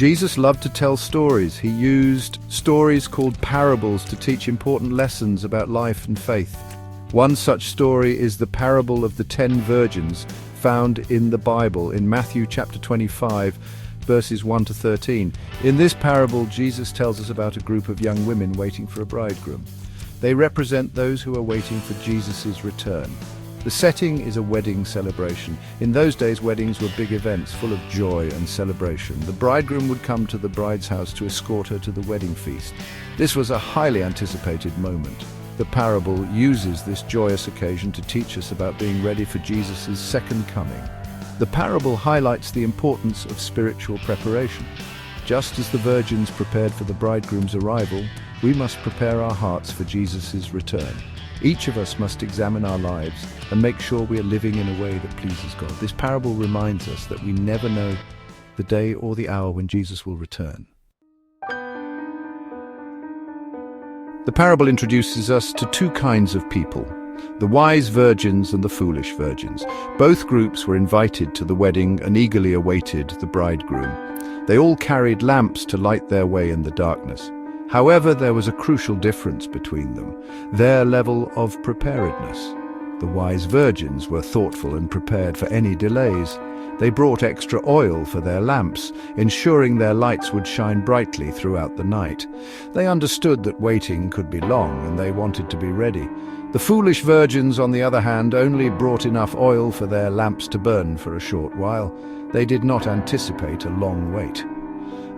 Jesus loved to tell stories. He used stories called parables to teach important lessons about life and faith. One such story is the parable of the 10 virgins found in the Bible in Matthew chapter 25, verses 1 to 13. In this parable, Jesus tells us about a group of young women waiting for a bridegroom. They represent those who are waiting for Jesus' return. The setting is a wedding celebration. In those days, weddings were big events full of joy and celebration. The bridegroom would come to the bride's house to escort her to the wedding feast. This was a highly anticipated moment. The parable uses this joyous occasion to teach us about being ready for Jesus' second coming. The parable highlights the importance of spiritual preparation. Just as the virgins prepared for the bridegroom's arrival, we must prepare our hearts for Jesus' return. Each of us must examine our lives and make sure we are living in a way that pleases God. This parable reminds us that we never know the day or the hour when Jesus will return. The parable introduces us to two kinds of people, the wise virgins and the foolish virgins. Both groups were invited to the wedding and eagerly awaited the bridegroom. They all carried lamps to light their way in the darkness. However, there was a crucial difference between them, their level of preparedness. The wise virgins were thoughtful and prepared for any delays. They brought extra oil for their lamps, ensuring their lights would shine brightly throughout the night. They understood that waiting could be long, and they wanted to be ready. The foolish virgins, on the other hand, only brought enough oil for their lamps to burn for a short while. They did not anticipate a long wait.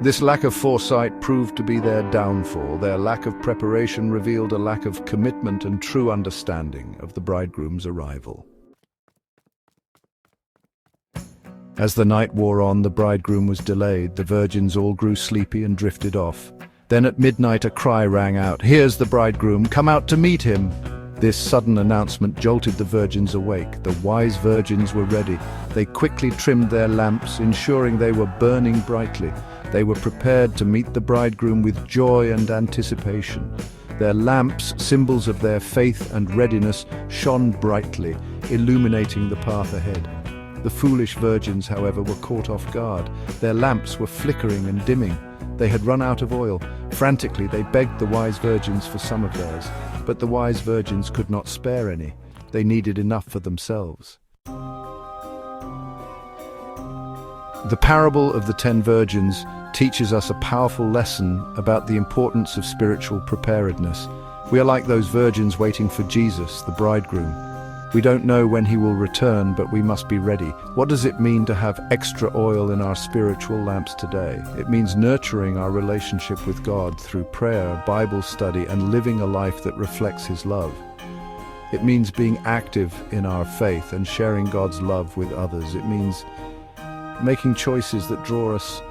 This lack of foresight proved to be their downfall. Their lack of preparation revealed a lack of commitment and true understanding of the bridegroom's arrival. As the night wore on, the bridegroom was delayed. The virgins all grew sleepy and drifted off. Then at midnight a cry rang out, "Here's the bridegroom, come out to meet him!" This sudden announcement jolted the virgins awake. The wise virgins were ready. They quickly trimmed their lamps, ensuring they were burning brightly. They were prepared to meet the bridegroom with joy and anticipation. Their lamps, symbols of their faith and readiness, shone brightly, illuminating the path ahead. The foolish virgins, however, were caught off guard. Their lamps were flickering and dimming. They had run out of oil. Frantically, they begged the wise virgins for some of theirs. But the wise virgins could not spare any. They needed enough for themselves. The parable of the 10 virgins teaches us a powerful lesson about the importance of spiritual preparedness. We are like those virgins waiting for Jesus, the bridegroom. We don't know when he will return, but we must be ready. What does it mean to have extra oil in our spiritual lamps today? It means nurturing our relationship with God through prayer, Bible study, and living a life that reflects his love. It means being active in our faith and sharing God's love with others. It means making choices that draw us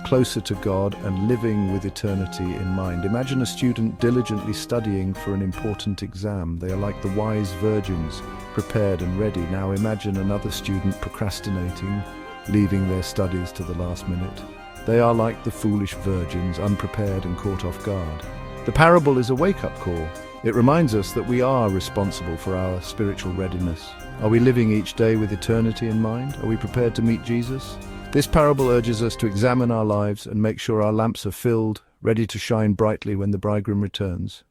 closer to God and living with eternity in mind. Imagine a student diligently studying for an important exam. They are like the wise virgins, prepared and ready. Now imagine another student procrastinating, leaving their studies to the last minute. They are like the foolish virgins, unprepared and caught off guard. The parable is a wake-up call. It reminds us that we are responsible for our spiritual readiness. Are we living each day with eternity in mind? Are we prepared to meet Jesus? This parable urges us to examine our lives and make sure our lamps are filled, ready to shine brightly when the bridegroom returns.